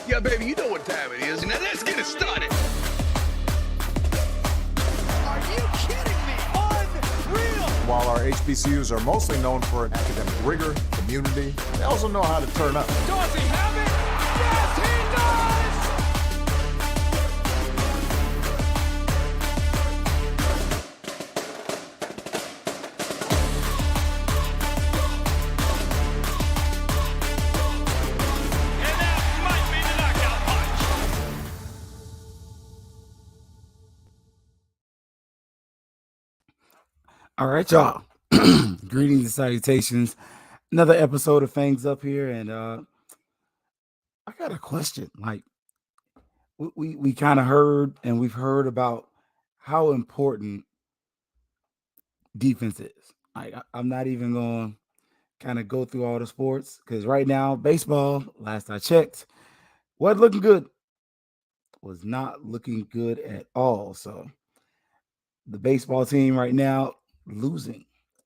Yeah, baby, you know what time it is. Now let's get it started. Are you kidding me? Unreal! While our HBCUs are mostly known for academic rigor, community, they also know how to turn up. Does he have it? Yes, he does! And that might be the knockout punch. All right, y'all. Greetings and salutations. Another episode of Fangs up here, and I got a question. Like, we kind of heard, and we've heard about how important defense is. I'm not even going to kind of go through all the sports because right now, baseball, last I checked, wasn't looking good. Was not looking good at all. So the baseball team right now losing.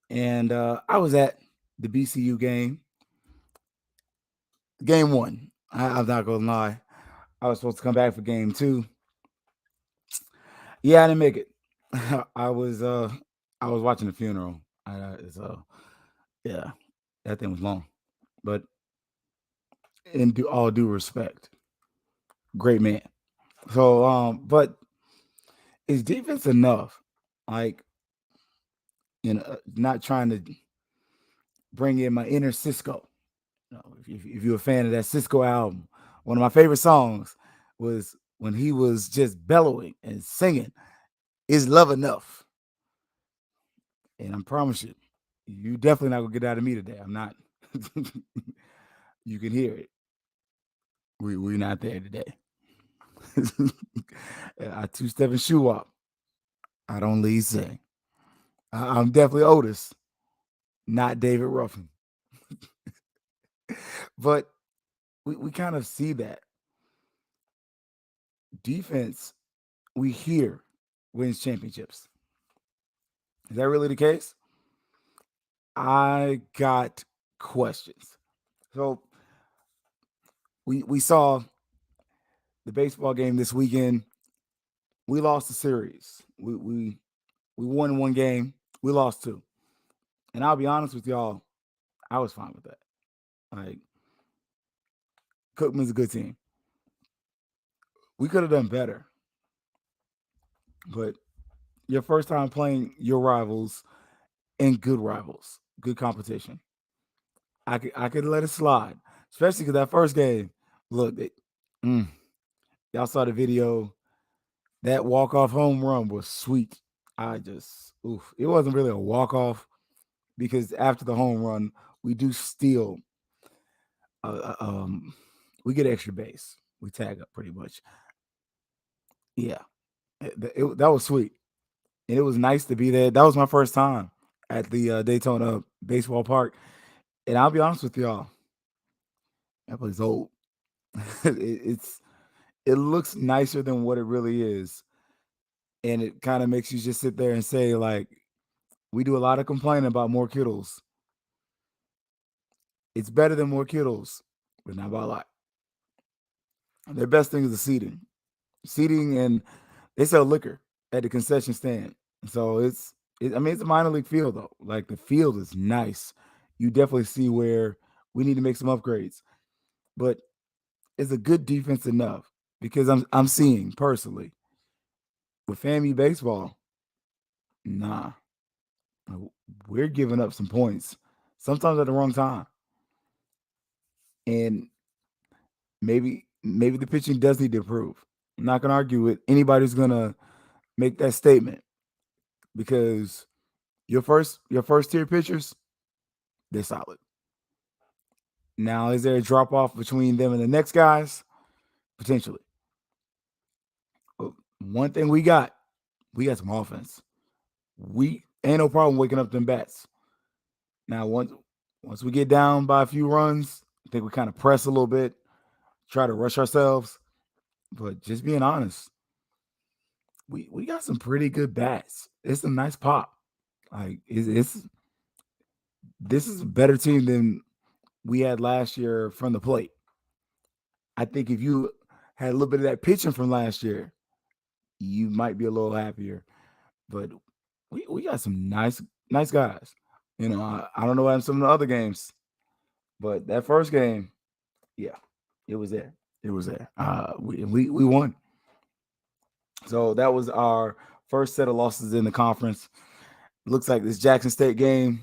And I was at the BCU game, game one. I'm not gonna lie. I was supposed to come back for game two. Yeah, I didn't make it. I was watching the funeral. Yeah, that thing was long. But in all due respect, great man. So but is defense enough? Like, not trying to bring in my inner Cisco. If you're a fan of that Cisco album, one of my favorite songs was when he was just bellowing and singing, "Is love enough?" And I promise you definitely not gonna get out of me today. I'm not. You can hear it. We're not there today. I two-step and shoe up. I don't lead sing. I'm definitely Otis, not David Ruffin. But we kind of see that defense we hear wins championships. Is that really the case? I got questions. So we saw the baseball game this weekend. We lost the series. We won one game. We lost two. And I'll be honest with y'all, I was fine with that. Like, Cookman's a good team. We could have done better. But your first time playing your rivals and good rivals, good competition. I could let it slide, especially because that first game, look, y'all saw the video. That walk-off home run was sweet. It wasn't really a walk-off because after the home run, we do steal. We get extra base. We tag up pretty much. Yeah, that was sweet, and it was nice to be there. That was my first time at the Daytona Baseball Park, and I'll be honest with y'all, that place old. It looks nicer than what it really is, and it kind of makes you just sit there and say, like, we do a lot of complaining about more Kittles. It's better than more Kittles, but not by a lot. Their best thing is the seating, and they sell liquor at the concession stand. So it's a minor league field though. Like, the field is nice. You definitely see where we need to make some upgrades, but is a good defense enough? Because I'm seeing personally with FAMU baseball, nah, we're giving up some points sometimes at the wrong time, and maybe the pitching does need to improve. I'm not gonna argue with anybody who's gonna make that statement because your first tier pitchers, they're solid. Now, is there a drop off between them and the next guys? Potentially. But one thing we got some offense. We ain't no problem waking up them bats. Now, once we get down by a few runs, I think we kind of press a little bit, try to rush ourselves. But just being honest, we got some pretty good bats. It's a nice pop. Like, this is a better team than we had last year from the plate. I think if you had a little bit of that pitching from last year, you might be a little happier. But we got some nice guys. I don't know about some of the other games, but that first game, yeah, it was there. It was there. We won. So that was our first set of losses in the conference. Looks like this Jackson State game.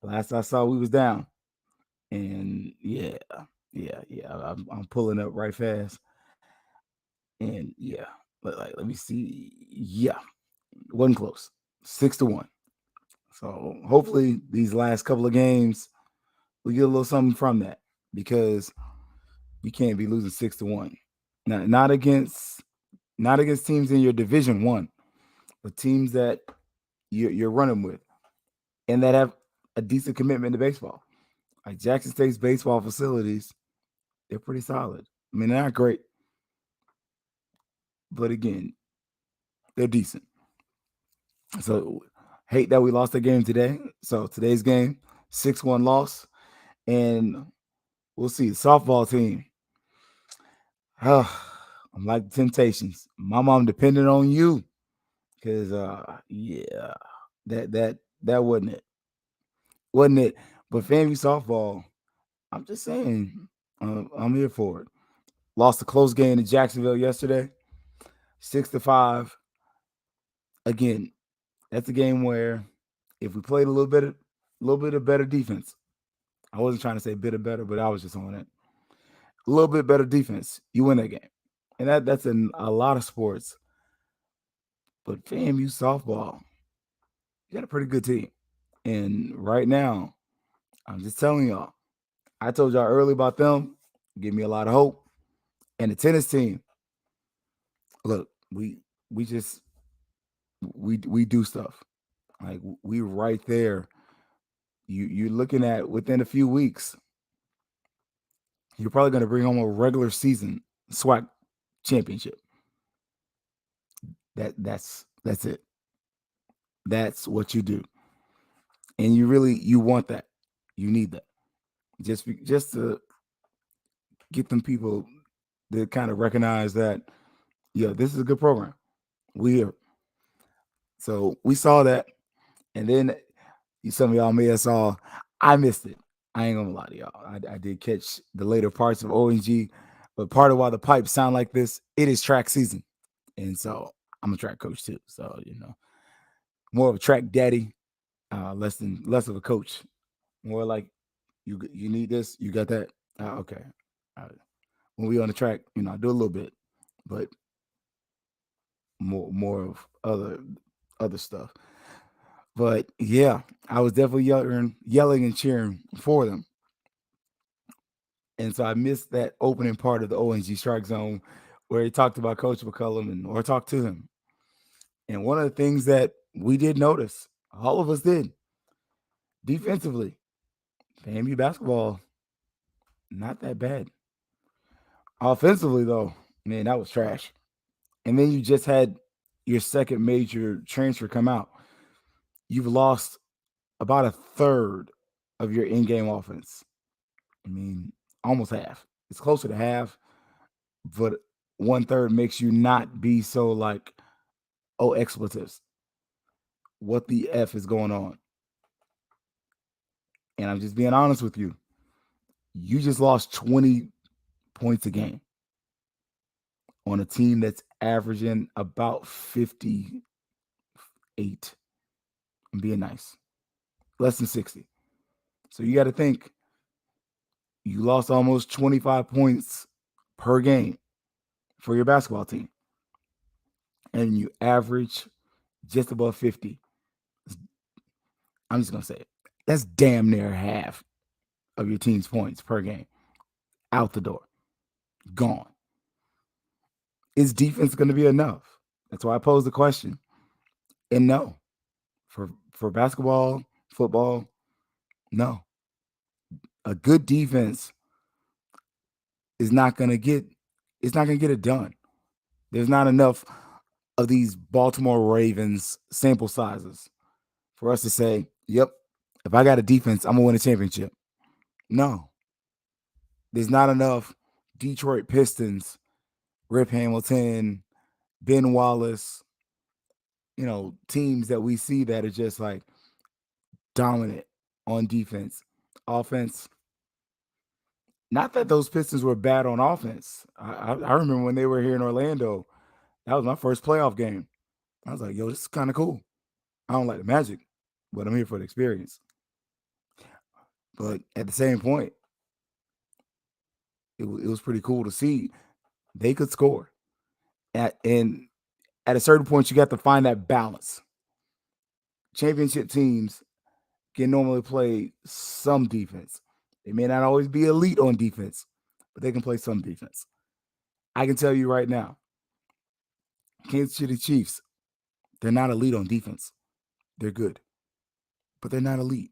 Last I saw, we was down, and yeah. I'm pulling up right fast, and yeah, let me see. Yeah, wasn't close. 6-1. So hopefully these last couple of games we get a little something from that, because you can't be losing 6-1. Not against teams in your Division 1, but teams that you're running with and that have a decent commitment to baseball. Like Jackson State's baseball facilities, they're pretty solid. I mean, they're not great, but again, they're decent. So hate that we lost the game today. So today's game, 6-1 loss, and we'll see. The softball team. I'm like the Temptations. Mama, I'm depending on you, because yeah, that wasn't it. Wasn't it? But FAMU softball, I'm just saying, I'm here for it. Lost a close game in Jacksonville yesterday, 6-5. Again, that's a game where if we played a little bit of better defense, I wasn't trying to say bit of better, but I was just on it. A little bit better defense, you win that game, and that's in a lot of sports. But FAMU softball, you got a pretty good team, and right now, I'm just telling y'all. I told y'all early about them. Give me a lot of hope. And the tennis team, look, we do stuff. Like, we right there. You're looking at within a few weeks, you're probably going to bring home a regular season SWAC championship. That's it. That's what you do, and you want that. You need that just to get them people to kind of recognize that, yeah, this is a good program. We here. So we saw that, and then some of y'all may have saw. I missed it. I ain't gonna lie to y'all. I did catch the later parts of ONG, but part of why the pipes sound like this, it is track season, and so I'm a track coach too. So more of a track daddy, less of a coach. More like you need this, you got that. Okay. When we on the track, I do a little bit, but more of other stuff. But yeah, I was definitely yelling and cheering for them. And so I missed that opening part of the ONG Strike Zone where he talked about Coach McCullum or talked to him. And one of the things that we did notice, all of us did, defensively, FAMU basketball, not that bad. Offensively, though, man, that was trash. And then you just had your second major transfer come out. You've lost about a third of your in-game offense. I mean, almost half. It's closer to half, but 1/3 makes you not be so like, oh, expletives. What the F is going on? And I'm just being honest with you. You just lost 20 points a game on a team that's averaging about 58. I'm being nice. Less than 60. So you got to think, you lost almost 25 points per game for your basketball team. And you average just above 50. I'm just going to say it. That's damn near half of your team's points per game. Out the door. Gone. Is defense going to be enough? That's why I posed the question. And no. For basketball, football, no. A good defense is not going to get it done. There's not enough of these Baltimore Ravens sample sizes for us to say, yep, if I got a defense, I'm going to win a championship. No. there's not enough Detroit Pistons, Rip Hamilton, Ben Wallace, teams that we see that are just like dominant on defense. Offense, not that those Pistons were bad on offense. I remember when they were here in Orlando, that was my first playoff game. I was like, yo, this is kind of cool. I don't like the Magic, but I'm here for the experience. But at the same point, it was pretty cool to see they could score. And at a certain point, you got to find that balance. Championship teams can normally play some defense. They may not always be elite on defense, but they can play some defense. I can tell you right now, Kansas City Chiefs, they're not elite on defense. They're good, but they're not elite.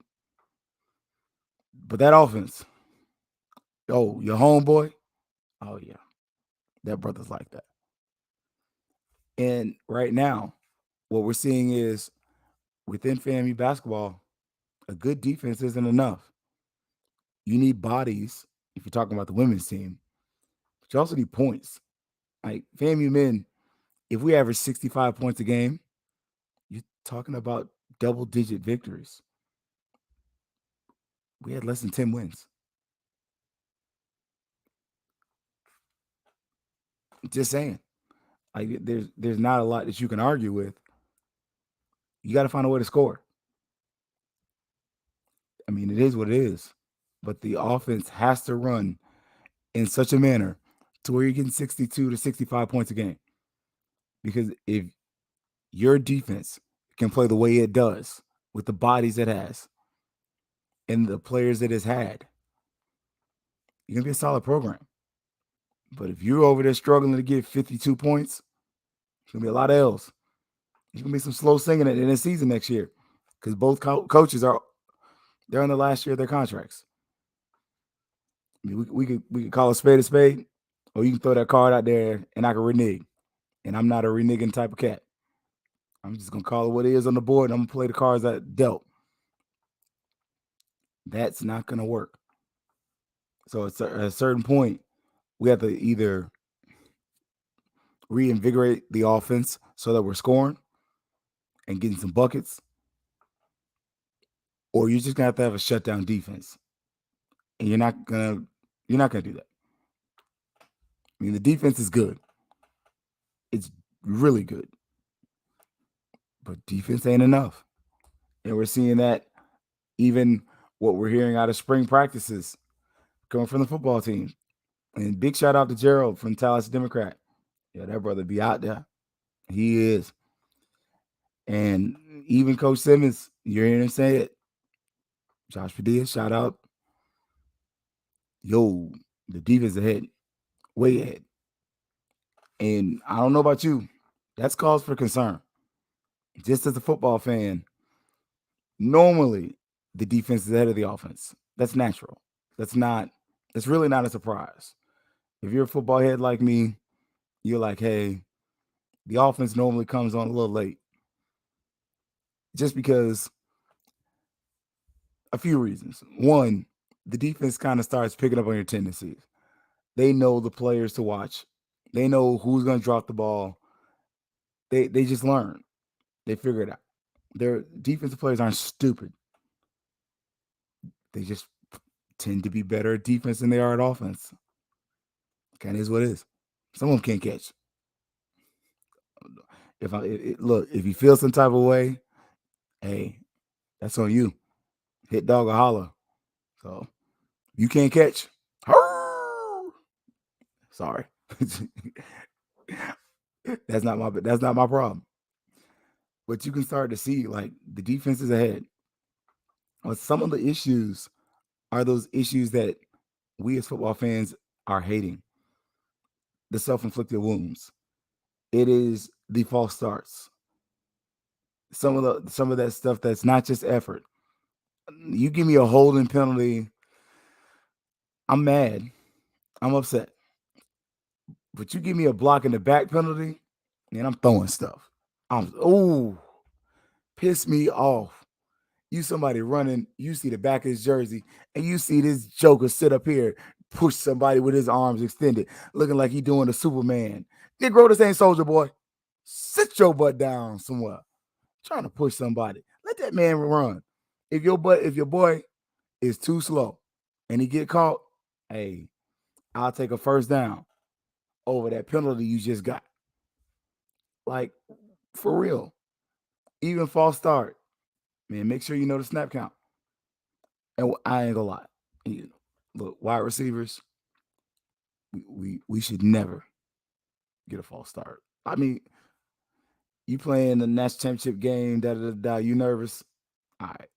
But that offense, oh, your homeboy, oh yeah, that brother's like that. And right now, what we're seeing is within FAMU basketball, a good defense isn't enough. You need bodies if you're talking about the women's team, but you also need points. Like FAMU men, if we average 65 points a game, you're talking about double-digit victories. We had less than 10 wins. Just saying. Like there's not a lot that you can argue with. You got to find a way to score. I mean, it is what it is. But the offense has to run in such a manner to where you're getting 62 to 65 points a game. Because if your defense can play the way it does with the bodies it has and the players it has had, you're going to be a solid program. But if you're over there struggling to get 52 points, it's going to be a lot of L's. There's going to be some slow singing in the season next year because both coaches they're on the last year of their contracts. I mean, we could call a spade, or you can throw that card out there and I can renege. And I'm not a reneging type of cat. I'm just going to call it what it is on the board, and I'm going to play the cards that dealt. That's not going to work. So at a certain point, we have to either reinvigorate the offense so that we're scoring and getting some buckets, or you're just going to have a shutdown defense. And you're not going to do that. I mean, the defense is good. It's really good. But defense ain't enough. And we're seeing that even what we're hearing out of spring practices coming from the football team. And big shout out to Gerald from Tallahassee Democrat. Yeah, that brother be out there. He is. And even Coach Simmons, you're hearing him say it. Josh Padilla, shout out. Yo, the defense ahead. Way ahead. And I don't know about you. That's cause for concern. Just as a football fan, normally the defense is ahead of the offense. That's natural. That's really not a surprise. If you're a football head like me, you're like, hey, the offense normally comes on a little late. Just because a few reasons. One, the defense kind of starts picking up on your tendencies. They know the players to watch. They know who's going to drop the ball. They just learn. They figure it out. Their defensive players aren't stupid. They just tend to be better at defense than they are at offense. Kind of is what it is. Some of them can't catch. If you feel some type of way, hey, that's on you. Hit dog or holler. So you can't catch. Sorry. That's not my problem. But you can start to see like the defense is ahead. But some of the issues are those issues that we as football fans are hating. The self-inflicted wounds. It is the false starts. Some of that stuff that's not just effort. You give me a holding penalty, I'm mad. I'm upset. But you give me a block in the back penalty, and I'm throwing stuff. Piss me off. You somebody running, you see the back of his jersey, and you see this joker sit up here push somebody with his arms extended, looking like he doing a Superman. Negro, this ain't Soldier Boy. Sit your butt down somewhere. Trying to push somebody. Let that man run. If your boy is too slow and he get caught, hey, I'll take a first down over that penalty you just got. Like, for real. Even false start. Man, make sure you know the snap count. And I ain't gonna lie. Look, wide receivers, we should never get a false start. I mean, you playing the national championship game, you nervous. All right.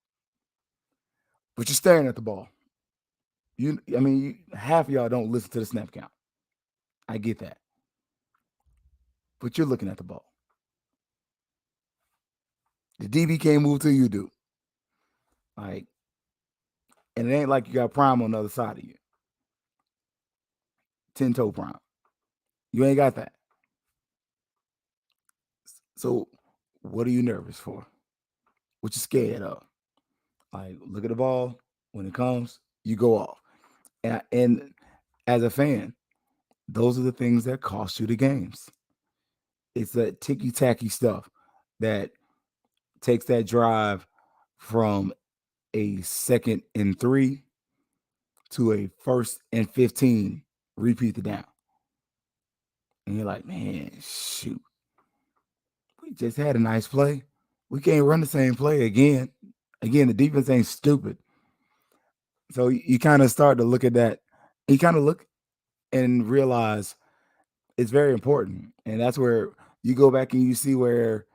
But you're staring at the ball. Half of y'all don't listen to the snap count. I get that. But you're looking at the ball. The DB can't move till you do. Like, and it ain't like you got prime on the other side of you. 10-toe prime. You ain't got that. So what are you nervous for? What you scared of? Like, look at the ball. When it comes, you go off. And as a fan, those are the things that cost you the games. It's that ticky-tacky stuff that takes that drive from a 2nd and 3 to a 1st and 15. Repeat the down. And you're like, man, shoot. We just had a nice play. We can't run the same play again. Again, the defense ain't stupid. So you kind of start to look at that. You kind of look and realize it's very important. And that's where you go back and you see where,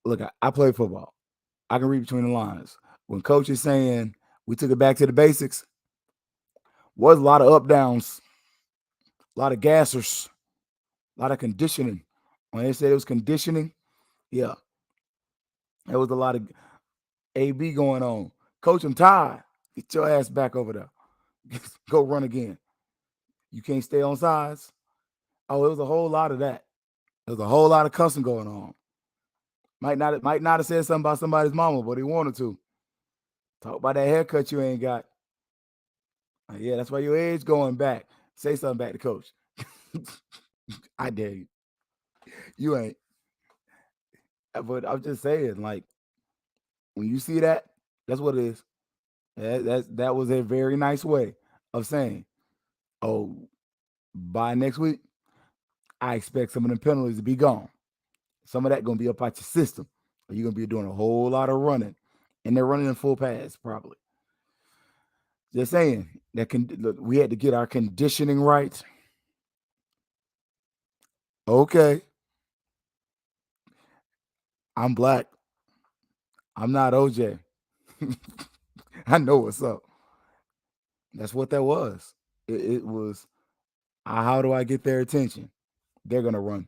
look, I play football. I can read between the lines. When coach is saying we took it back to the basics, was a lot of up downs, a lot of gassers, a lot of conditioning. When they said it was conditioning, yeah, there was a lot of AB going on. Coach, I'm tired. Get your ass back over there. Go run again. You can't stay on sides. Oh, it was a whole lot of that. There was a whole lot of cussing going on. Might not have said something about somebody's mama, but he wanted to. Talk about that haircut you ain't got. Yeah, that's why your age going back. Say something back to coach. I dare you. You ain't. But I'm just saying, like, when you see that, that's what it is. That was a very nice way of saying, oh, by next week, I expect some of the penalties to be gone. Some of that going to be up out your system. Or you're going to be doing a whole lot of running. And they're running in full pads, probably. Just saying, look, we had to get our conditioning right. Okay. I'm black. I'm not OJ. I know what's up. That's what that was. It was, how do I get their attention? They're going to run.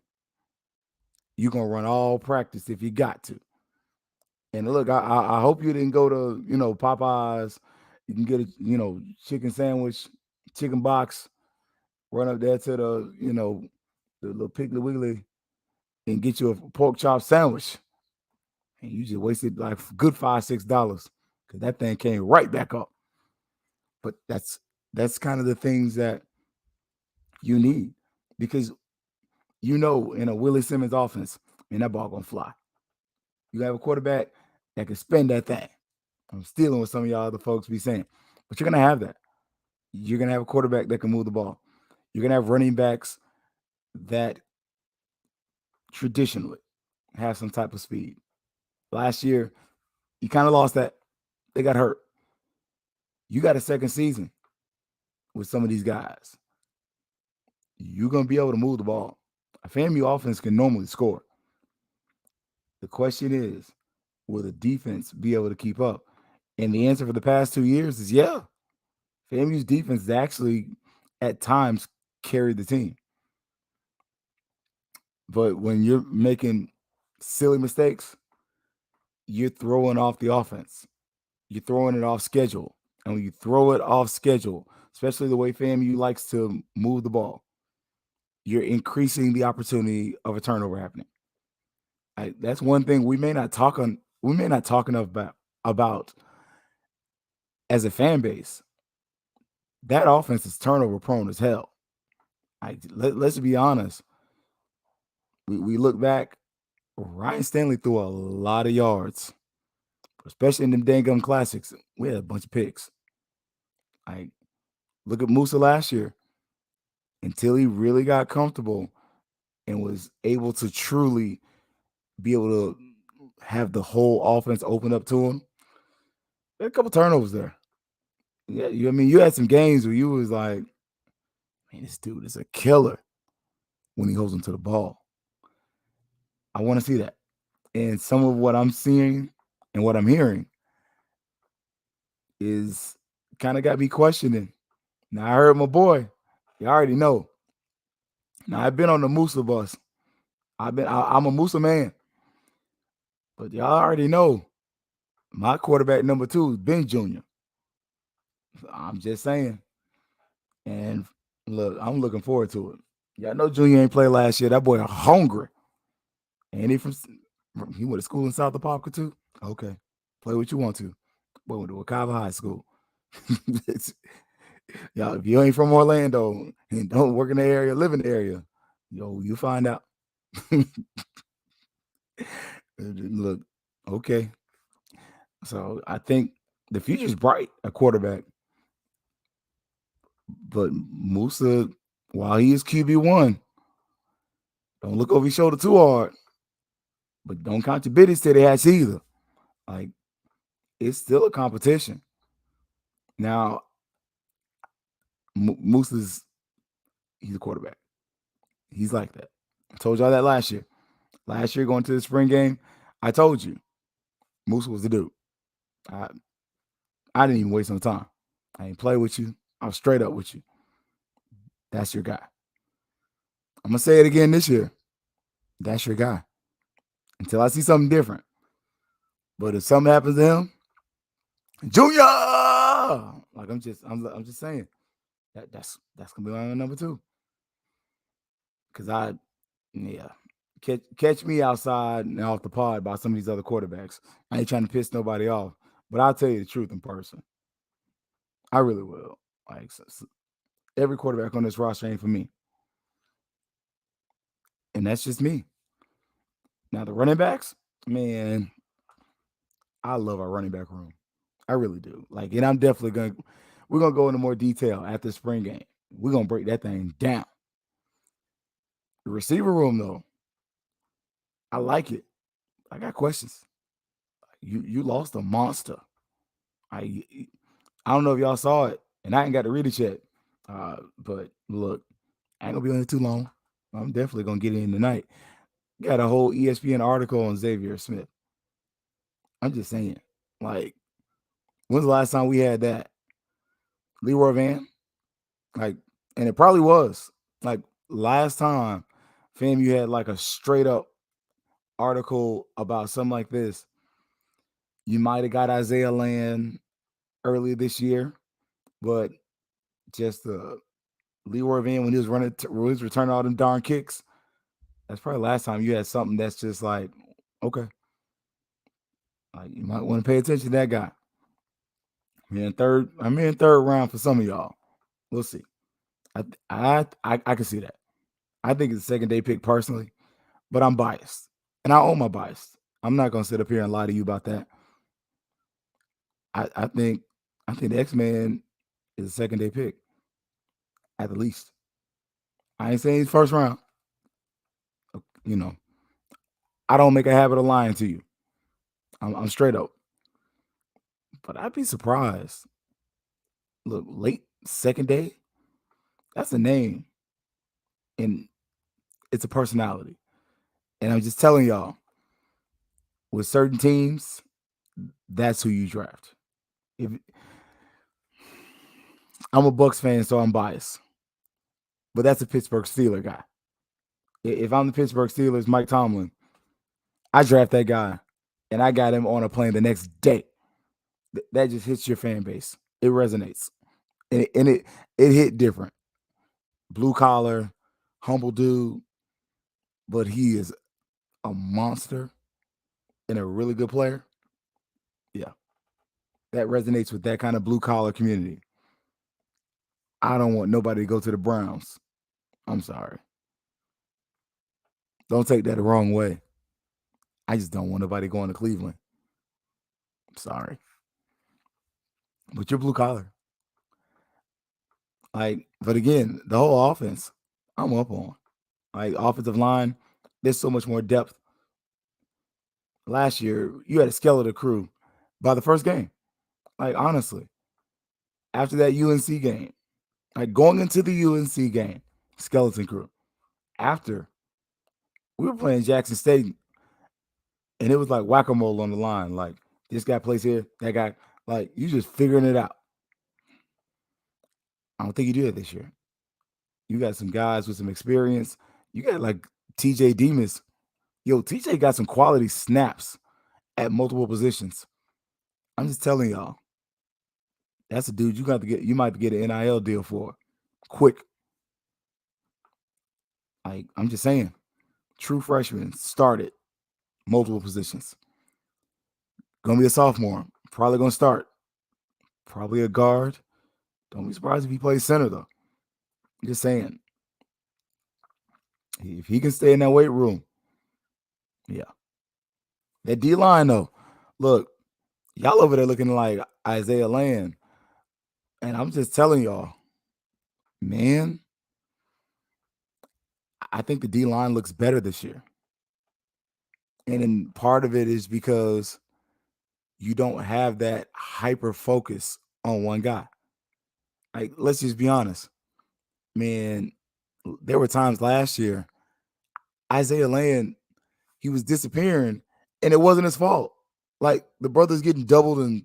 You're going to run all practice if you got to. And look, I hope you didn't go to, Popeyes. You can get a, chicken sandwich, chicken box, run up there to the little Piggly Wiggly and get you a pork chop sandwich. And you just wasted like good $5-6 because that thing came right back up. But that's kind of the things that you need because in a Willie Simmons offense, man, that ball gonna fly. You have a quarterback that can spend that thing. I'm stealing what some of y'all other folks be saying, but you're gonna have that. You're gonna have a quarterback that can move the ball. You're gonna have running backs that traditionally have some type of speed. Last year, you kind of lost that. They got hurt. You got a second season with some of these guys. You're gonna be able to move the ball. A FAMU offense can normally score. The question is, will the defense be able to keep up? And the answer for the past 2 years is yeah. FAMU's defense has actually, at times, carried the team. But when you're making silly mistakes, you're throwing off the offense. You're throwing it off schedule. And when you throw it off schedule, especially the way FAMU likes to move the ball, you're increasing the opportunity of a turnover happening. That's one thing we may not talk enough about as a fan base. that offense is turnover prone as hell. Let's be honest. We look back, Ryan Stanley threw a lot of yards, especially in them dang gum classics. We had a bunch of picks. Like, look at Musa last year. Until he really got comfortable and was able to truly be able to have the whole offense open up to him, there had a couple turnovers there. Yeah, you had some games where you was like, man, this dude is a killer when he holds onto the ball. I want to see that. And some of what I'm seeing and what I'm hearing is kind of got me questioning. Now, I heard my boy. You already know. Now, I've been on the Musa bus. I'm a Musa man. But y'all already know my quarterback number 2 is Ben Jr. I'm just saying. And look, I'm looking forward to it. Y'all know Junior ain't played last year. That boy hungry. And he went to school in South Apopka too? Okay. Play what you want to. Boy went to Wakava High School. Y'all, if you ain't from Orlando and don't work in the area, live in the area, you find out. Look, okay. So I think the future's bright at quarterback. But Musa, while he is QB1, don't look over your shoulder too hard. But don't count your biddies till they hatch either. Like, it's still a competition. Now, Musa's he's a quarterback. He's like that. I told y'all that last year. Last year going to the spring game, I told you Musa was the dude. I didn't even waste no time. I didn't play with you. I was straight up with you. That's your guy. I'm gonna say it again this year. That's your guy. Until I see something different. But if something happens to him, Junior, like I'm just saying that's gonna be my number 2. Cause catch me outside and off the pod by some of these other quarterbacks. I ain't trying to piss nobody off, but I'll tell you the truth in person. I really will. Like, every quarterback on this roster ain't for me, and that's just me. Now the running backs, man, I love our running back room. I really do. Like, and we're gonna go into more detail at the spring game. We're gonna break that thing down. The receiver room, though, I like it. I got questions. You lost a monster. I don't know if y'all saw it, and I ain't got to read it yet. But look, I ain't gonna be on it too long. I'm definitely gonna get in tonight. Got a whole ESPN article on Xavier Smith. I'm just saying, like, when's the last time we had that? Leroy Van? Like, and it probably was. Like, last time FAMU had like a straight up article about something like this, you might have got Isaiah Land earlier this year, but just Leroy Van when he was returning all them darn kicks, that's probably the last time you had something that's just like, okay, like you might want to pay attention to that guy. I'm in third round for some of y'all. We'll see. I can see that. I think it's a second day pick personally, but I'm biased, and I own my bias. I'm not gonna sit up here and lie to you about that. I think the X-Man is a second day pick at the least. I ain't saying he's first round. You know, I don't make a habit of lying to you. I'm straight up. But I'd be surprised. Look, late second day, that's a name. And it's a personality. And I'm just telling y'all, with certain teams, that's who you draft. If I'm a Bucks fan, so I'm biased. But that's a Pittsburgh Steelers guy. If I'm the Pittsburgh Steelers, Mike Tomlin, I draft that guy, and I got him on a plane the next day. That just hits your fan base. It resonates, and it hit different. Blue collar, humble dude, but he is a monster and a really good player. Yeah, that resonates with that kind of blue collar community. I don't want nobody to go to the Browns. I'm sorry. Don't take that the wrong way. I just don't want nobody going to Cleveland. I'm sorry. But you're blue collar. But again, the whole offense, I'm up on. Offensive line, there's so much more depth. Last year, you had a skeleton crew by the first game. Honestly, after that UNC game, going into the UNC game, skeleton crew. After we were playing Jackson State, and it was like whack-a-mole on the line. This guy plays here, that guy. You just figuring it out. I don't think you do it this year. You got some guys with some experience. You got TJ Demas. Yo, TJ got some quality snaps at multiple positions. I'm just telling y'all. That's a dude you might get an NIL deal for quick. I'm just saying. True freshman started multiple positions. Gonna be a sophomore. Probably gonna start. Probably a guard. Don't be surprised if he plays center though. I'm just saying. If he can stay in that weight room, yeah. That D line though, look, y'all over there looking like Isaiah Land, and I'm just telling y'all, man, I think the D line looks better this year, and then part of it is because you don't have that hyper focus on one guy. Let's just be honest, man. There were times last year, Isaiah Land, he was disappearing, and it wasn't his fault. The brothers getting doubled and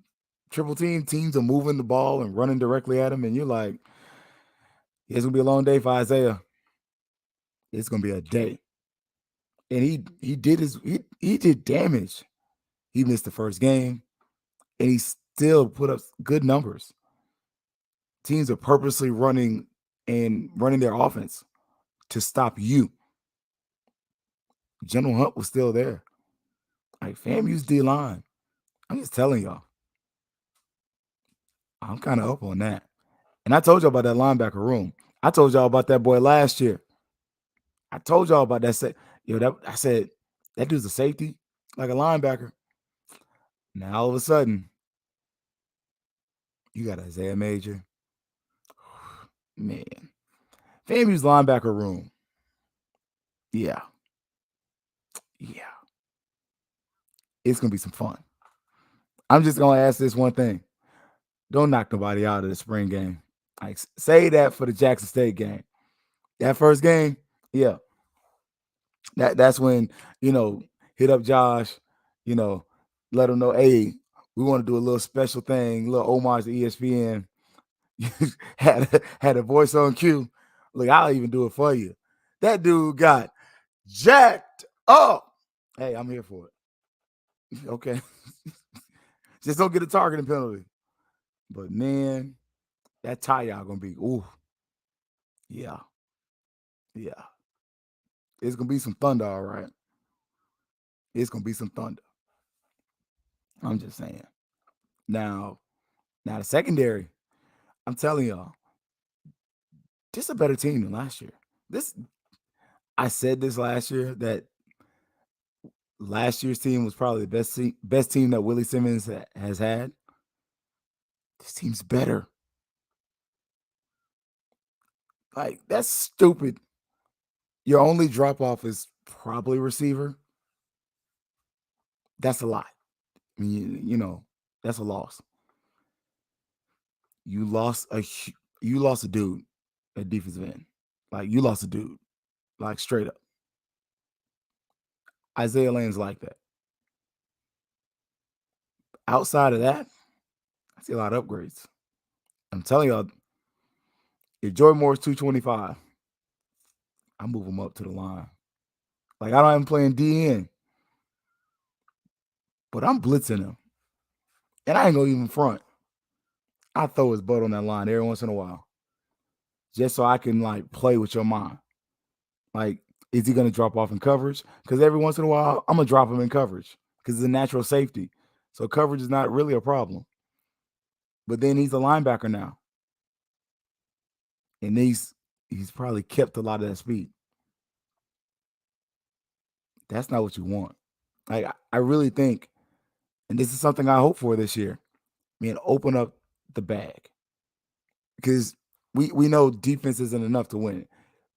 triple teams are moving the ball and running directly at him, and you're like, it's gonna be a long day for Isaiah. It's gonna be a day. And he did damage. He missed the first game, and he still put up good numbers. Teams are purposely running their offense to stop you. General Hunt was still there. FAMU's D-line. I'm just telling y'all. I'm kind of up on that. And I told y'all about that linebacker room. I told y'all about that boy last year. I told y'all about that. I said, that dude's a safety, like a linebacker. Now, all of a sudden, you got Isaiah Major. Man. FAMU's linebacker room. Yeah. It's going to be some fun. I'm just going to ask this one thing. Don't knock nobody out of the spring game. Say that for the Jackson State game. That first game, yeah. That's when, hit up Josh, let him know, hey, we want to do a little special thing, a little homage to ESPN. had a voice on cue. Look, I'll even do it for you. That dude got jacked up. Hey, I'm here for it. Okay. Just don't get a targeting penalty. But man, that tie y'all gonna be, ooh. Yeah. It's gonna be some thunder, all right. It's gonna be some thunder. I'm just saying. Now the secondary, I'm telling y'all, this is a better team than last year. I said this last year, that last year's team was probably the best team that Willie Simmons has had. This team's better. That's stupid. Your only drop off is probably receiver. That's a lot. I mean, that's a loss. You lost a dude at defensive end. You lost a dude. Straight up. Isaiah Lane's like that. Outside of that, I see a lot of upgrades. I'm telling y'all, if Joy Moore's 225, I move him up to the line. I don't have him playing DN, but I'm blitzing him. And I ain't gonna even front. I throw his butt on that line every once in a while, just so I can play with your mind. Is he gonna drop off in coverage? Because every once in a while, I'm gonna drop him in coverage because it's a natural safety. So coverage is not really a problem. But then he's a linebacker now. And he's probably kept a lot of that speed. That's not what you want. Like, I really think, and this is something I hope for this year, man, open up the bag. Because we know defense isn't enough to win.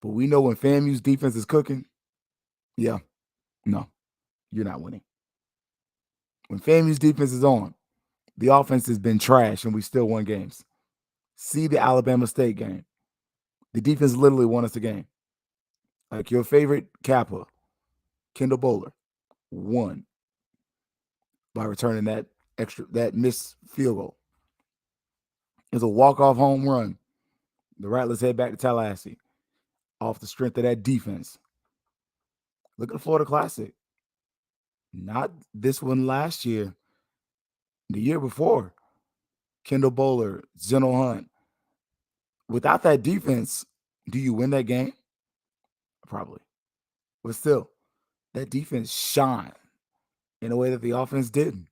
But we know when FAMU's defense is cooking, yeah, no, you're not winning. When FAMU's defense is on, the offense has been trash and we still won games. See the Alabama State game. The defense literally won us the game. Like your favorite Kappa, Kendall Bowler, won by returning that missed field goal. It was a walk-off home run. The Rattlers head back to Tallahassee off the strength of that defense. Look at the Florida Classic. Not this one last year. The year before. Kendall Bowler, Zeno Hunt. Without that defense, do you win that game? Probably. But still, that defense shined in a way that the offense didn't.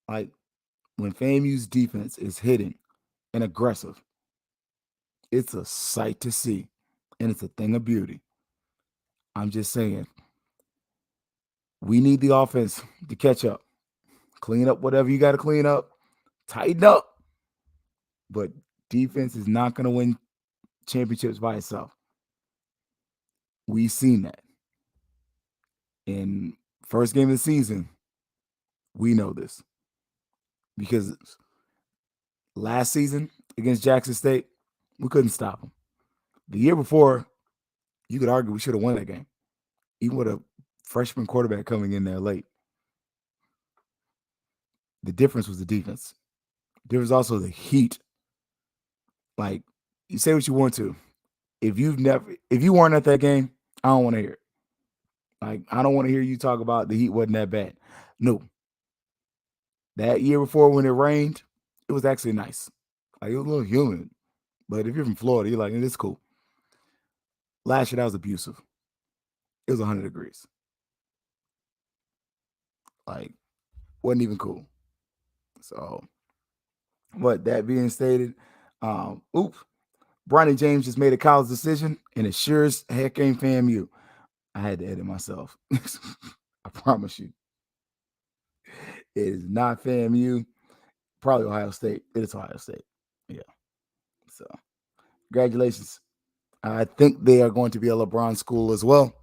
Like, when FAMU's defense is hitting and aggressive, it's a sight to see, and it's a thing of beauty. I'm just saying, we need the offense to catch up. Clean up whatever you got to clean up. Tighten up. But defense is not going to win championships by itself. We've seen that. In first game of the season, we know this. Because last season against Jackson State, we couldn't stop them. The year before, you could argue we should have won that game, even with a freshman quarterback coming in there late. The difference was the defense. There was also the heat. Like, you say what you want to. If you weren't at that game, I don't want to hear it. Like, I don't want to hear you talk about the heat wasn't that bad. No. That year before when it rained, it was actually nice. Like, it was a little humid. But if you're from Florida, you're like, it's cool. Last year, that was abusive. It was 100 degrees. Like, wasn't even cool. So, but that being stated, Bronny James just made a college decision, and it sure as heck ain't FAMU. I had to edit myself. I promise you. It is not FAMU. Probably Ohio State. It is Ohio State. Yeah. So, congratulations. I think they are going to be a LeBron school as well.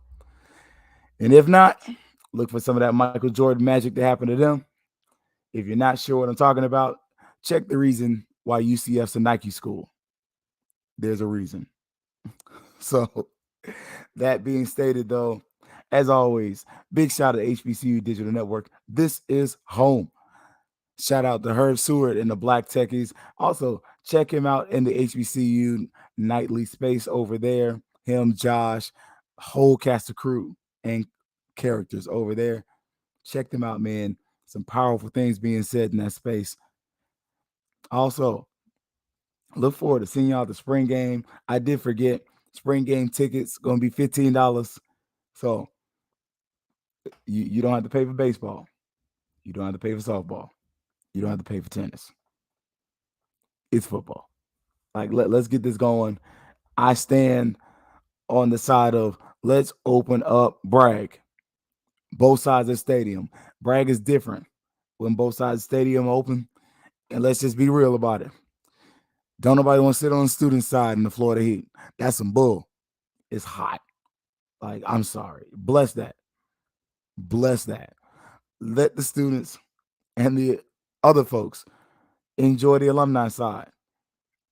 And if not, look for some of that Michael Jordan magic to happen to them. If you're not sure what I'm talking about, check the reason why UCF's a Nike school. There's a reason. So, that being stated, though, as always, big shout out to HBCU Digital Network. This is home. Shout out to Herb Seward and the Black Techies. Also, check him out in the HBCU nightly space over there. Him, Josh, whole cast of crew and characters over there. Check them out, man. Some powerful things being said in that space. Also, look forward to seeing y'all at the spring game. I did forget, spring game tickets going to be $15. So, you don't have to pay for baseball. You don't have to pay for softball. You don't have to pay for tennis. It's football. Like, let's get this going. I stand on the side of let's open up Bragg. Both sides of the stadium. Bragg is different when both sides of the stadium open. And let's just be real about it. Don't nobody want to sit on the student side in the Florida heat. That's some bull. It's hot. Like, I'm sorry. Bless that. Bless that. Let the students and the other folks enjoy the alumni side.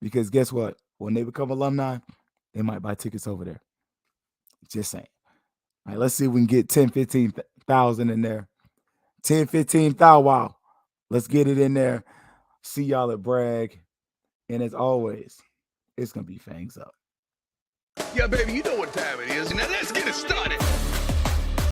Because guess what? When they become alumni, they might buy tickets over there. Just saying. All right, let's see if we can get 10, 15,000 in there. 10, 15,000. Wow. Let's get it in there. See y'all at Bragg. And as always, it's going to be Fangs up. Yeah, baby, you know what time it is. Now let's get it started.